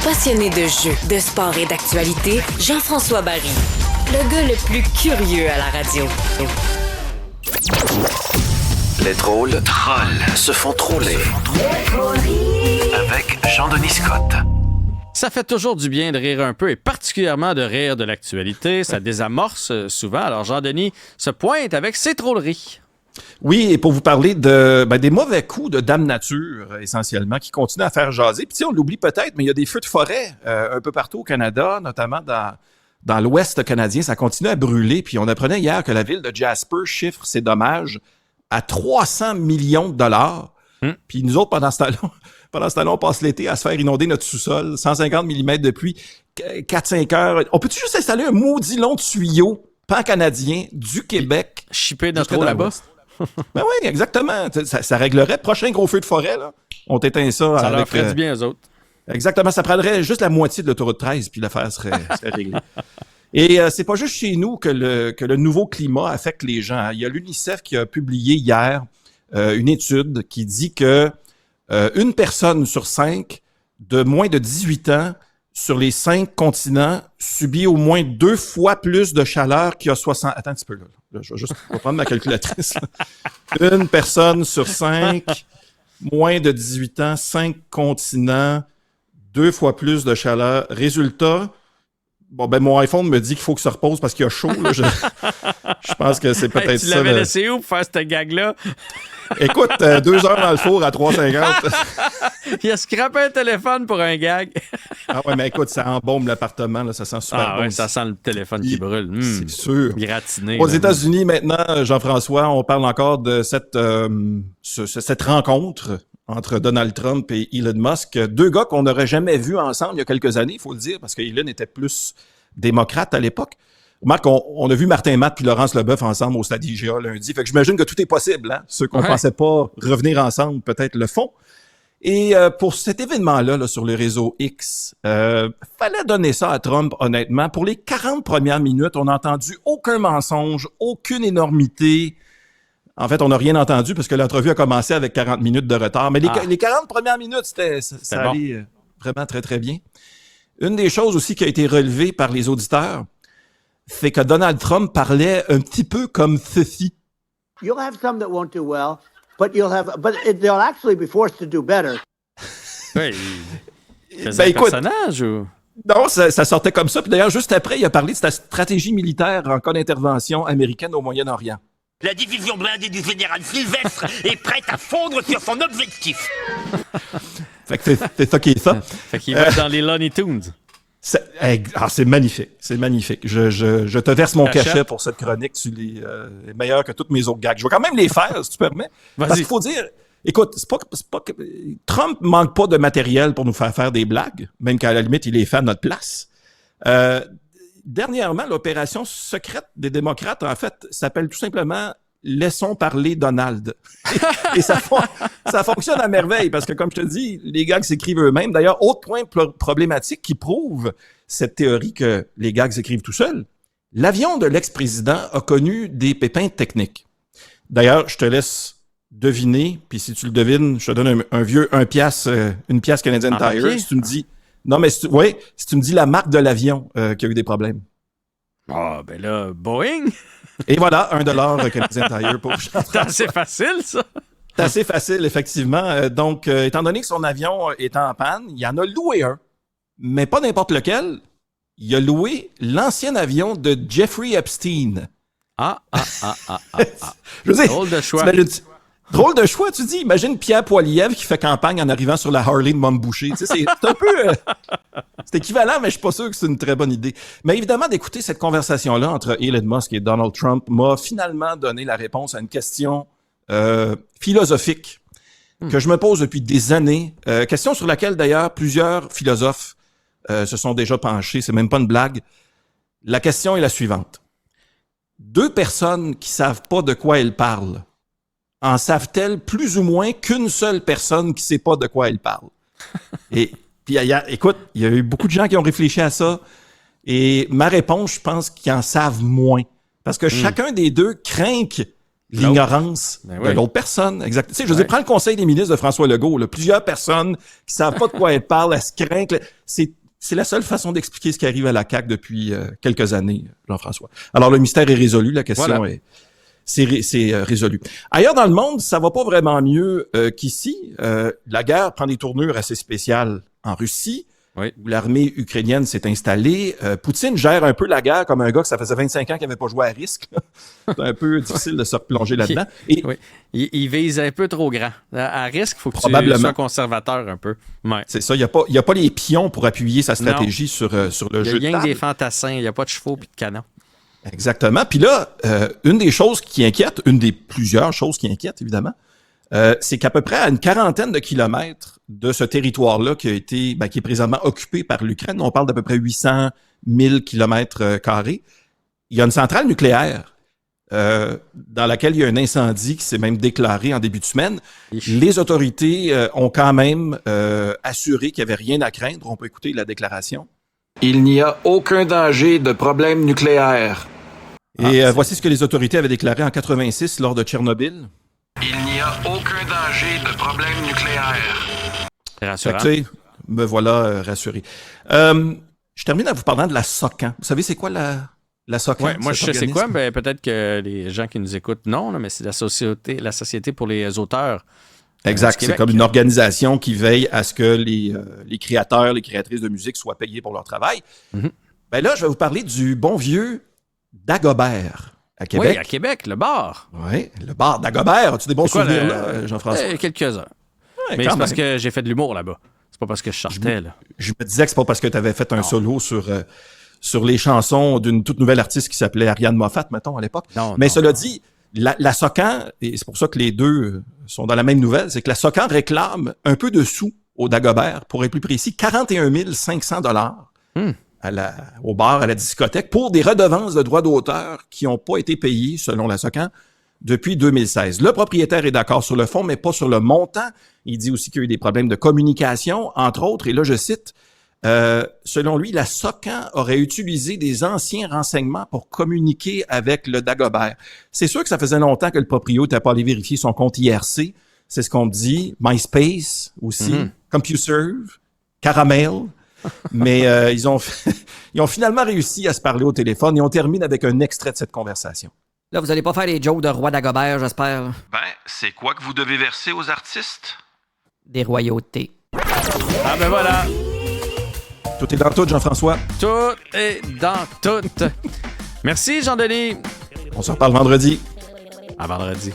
Passionné de jeux, de sport et d'actualité, Jean-François Barry. Le gars le plus curieux à la radio. Les drôles trolls se font troller. Avec Jean-Denis Scott. Ça fait toujours du bien de rire un peu et particulièrement de rire de l'actualité. Ça désamorce souvent. Alors Jean-Denis se pointe avec ses trolleries. Oui, et pour vous parler des mauvais coups de Dame Nature, essentiellement, qui continuent à faire jaser. Puis on l'oublie peut-être, mais il y a des feux de forêt un peu partout au Canada, notamment dans l'Ouest canadien. Ça continue à brûler. Puis on apprenait hier que la ville de Jasper chiffre ses dommages à 300 millions de dollars. Puis nous autres, pendant ce temps-là, on passe l'été à se faire inonder notre sous-sol, 150 mm de pluie, 4-5 heures. On peut-tu juste installer un maudit long tuyau pan-canadien du Québec? Chipper notre eau là-bas? Ben oui, exactement. Ça réglerait. Prochain gros feu de forêt, là. On t'éteint ça. Ça leur ferait du bien, eux autres. Exactement. Ça prendrait juste la moitié de l'autoroute 13, puis l'affaire serait réglée. Et c'est pas juste chez nous que le nouveau climat affecte les gens. Il y a l'UNICEF qui a publié hier une étude qui dit que une personne sur 5 de moins de 18 ans sur les 5 continents subit au moins 2 fois plus de chaleur qu'il y a 60... Attends un petit peu, là. Je vais prendre ma calculatrice. Une personne sur 5, moins de 18 ans, 5 continents, 2 fois plus de chaleur. Résultat, mon iPhone me dit qu'il faut que ça repose parce qu'il y a chaud. Là. Je pense que c'est peut-être ça. Tu l'avais laissé où pour faire cette gag-là? Écoute, 2 heures dans le four à 3,50. Il a scrappé un téléphone pour un gag. Ah ouais, mais écoute, ça embaume l'appartement, là, ça sent super bon. Ouais, ça sent le téléphone qui brûle. C'est sûr. Gratiné. Aux États-Unis, maintenant, Jean-François, on parle encore de cette rencontre entre Donald Trump et Elon Musk. 2 gars qu'on n'aurait jamais vus ensemble il y a quelques années, il faut le dire, parce que Elon était plus démocrate à l'époque. Marc, on a vu Martin Matt puis Laurence Leboeuf ensemble au Stade IGA lundi. Fait que j'imagine que tout est possible. Hein? Ceux qu'on pensait pas revenir ensemble, peut-être le font. Et pour cet événement-là là, sur le réseau X, fallait donner ça à Trump, honnêtement. Pour les 40 premières minutes, on n'a entendu aucun mensonge, aucune énormité. En fait, on n'a rien entendu parce que l'entrevue a commencé avec 40 minutes de retard. Mais les 40 premières minutes, ça allait vraiment très, très bien. Une des choses aussi qui a été relevée par les auditeurs, c'est que Donald Trump parlait un petit peu comme ceci. You'll have some that won't do well, but they'll actually be forced to do better. Oui, c'est un personnage ou... Non, ça sortait comme ça. Puis d'ailleurs, juste après, il a parlé de sa stratégie militaire en cas d'intervention américaine au Moyen-Orient. La division blindée du général Sylvestre est prête à fondre sur son objectif. Fait que c'est ça qui est ça. Fait qu'il va être dans les Looney Tunes. C'est magnifique, c'est magnifique. Je te verse mon cachet pour cette chronique. Tu es meilleur que toutes mes autres gags. Je vais quand même les faire, si tu permets. Vas-y. Parce qu'il faut dire, écoute, c'est pas que Trump manque pas de matériel pour nous faire des blagues, même qu'à la limite, il les fait à notre place. Dernièrement, l'opération secrète des démocrates, en fait, s'appelle tout simplement « Laissons parler Donald ». Et ça fonctionne à merveille, parce que, comme je te dis, les gags s'écrivent eux-mêmes. D'ailleurs, autre point problématique qui prouve cette théorie que les gags s'écrivent tout seuls, l'avion de l'ex-président a connu des pépins techniques. D'ailleurs, je te laisse deviner, puis si tu le devines, je te donne un vieux une pièce Canadian Tire. Si tu me dis... Non, mais si tu me dis la marque de l'avion qui a eu des problèmes. Ah, ben là, Boeing. Et voilà, $1 Canadian Tire pour Jean-François. C'est assez facile, ça. C'est assez facile, effectivement. Donc, étant donné que son avion est en panne, il en a loué un. Mais pas n'importe lequel. Il a loué l'ancien avion de Jeffrey Epstein. Je veux dire, drôle de choix. Drôle de choix, tu dis. Imagine Pierre Poilievre qui fait campagne en arrivant sur la Harley de Mom Boucher. Tu sais, c'est un peu... c'est équivalent, mais je suis pas sûr que c'est une très bonne idée. Mais évidemment, d'écouter cette conversation-là entre Elon Musk et Donald Trump m'a finalement donné la réponse à une question philosophique que je me pose depuis des années. Question sur laquelle, d'ailleurs, plusieurs philosophes se sont déjà penchés. C'est même pas une blague. La question est la suivante. 2 personnes qui savent pas de quoi elles parlent en savent-elles plus ou moins qu'une seule personne qui sait pas de quoi elle parle? Et puis, écoute, il y a eu beaucoup de gens qui ont réfléchi à ça. Et ma réponse, je pense qu'ils en savent moins. Parce que chacun des deux craint l'ignorance Ben de oui. l'autre personne. Exact. Tu sais, je veux dire, prends le conseil des ministres de François Legault. Là. Plusieurs personnes qui savent pas de quoi elles parlent, elles se craignent. C'est la seule façon d'expliquer ce qui arrive à la CAQ depuis quelques années, Jean-François. Alors, le mystère est résolu. La question c'est résolu. Ailleurs dans le monde, ça va pas vraiment mieux qu'ici. La guerre prend des tournures assez spéciales en Russie, où l'armée ukrainienne s'est installée. Poutine gère un peu la guerre comme un gars que ça faisait 25 ans qu'il n'avait pas joué à risque. C'est un peu difficile de se replonger là-dedans. Et il vise un peu trop grand. À risque, il faut que tu sois conservateur un peu. Ouais. C'est ça, il n'y a pas les pions pour appuyer sa stratégie sur le jeu de table. Il y a rien que des fantassins, il n'y a pas de chevaux puis de canons. Exactement. Puis là, une des choses qui inquiète, une des plusieurs choses qui inquiètent, évidemment, c'est qu'à peu près à une quarantaine de kilomètres de ce territoire-là qui est présentement occupé par l'Ukraine, on parle d'à peu près 800 000 kilomètres carrés, il y a une centrale nucléaire dans laquelle il y a un incendie qui s'est même déclaré en début de semaine. Les autorités ont quand même assuré qu'il n'y avait rien à craindre. On peut écouter la déclaration. Il n'y a aucun danger de problème nucléaire. Et voici ce que les autorités avaient déclaré en 86 lors de Tchernobyl. Il n'y a aucun danger de problème nucléaire. C'est rassurant. Me voilà rassuré. Je termine en vous parlant de la SOCAN. Vous savez, c'est quoi la SOCAN? Ouais, moi, je sais c'est quoi, mais peut-être que les gens qui nous écoutent, non, là, mais c'est la Société pour les auteurs. Exact. C'est comme une organisation qui veille à ce que les créateurs, les créatrices de musique soient payés pour leur travail. Mm-hmm. Ben là, je vais vous parler du bon vieux Dagobert à Québec. Oui, à Québec, le bar. Oui, le bar Dagobert. As-tu des bons souvenirs là, Jean-François? Quelques-uns. Ouais, mais c'est parce que j'ai fait de l'humour là-bas. C'est pas parce que je sortais, là. Je me disais que c'est pas parce que tu avais fait un solo sur les chansons d'une toute nouvelle artiste qui s'appelait Ariane Moffat, mettons, à l'époque. Mais cela dit, la SOCAN, et c'est pour ça que les deux sont dans la même nouvelle, c'est que la SOCAN réclame un peu de sous au Dagobert, pour être plus précis, 41 500 $ au bar, à la discothèque, pour des redevances de droits d'auteur qui n'ont pas été payées, selon la SOCAN, depuis 2016. Le propriétaire est d'accord sur le fond, mais pas sur le montant. Il dit aussi qu'il y a eu des problèmes de communication, entre autres, et là, je cite, selon lui, la SOCAN aurait utilisé des anciens renseignements pour communiquer avec le Dagobert. C'est sûr que ça faisait longtemps que le proprio n'était pas allé vérifier son compte IRC. C'est ce qu'on dit. MySpace aussi. CompuServe. Caramel. Mais ils ont finalement réussi à se parler au téléphone et on termine avec un extrait de cette conversation. Là, vous allez pas faire les jokes de roi Dagobert, j'espère. Ben, c'est quoi que vous devez verser aux artistes? Des royautés. Ah ben voilà! Tout est dans tout, Jean-François. Tout est dans tout. Merci, Jean-Denis. On se reparle vendredi. À vendredi.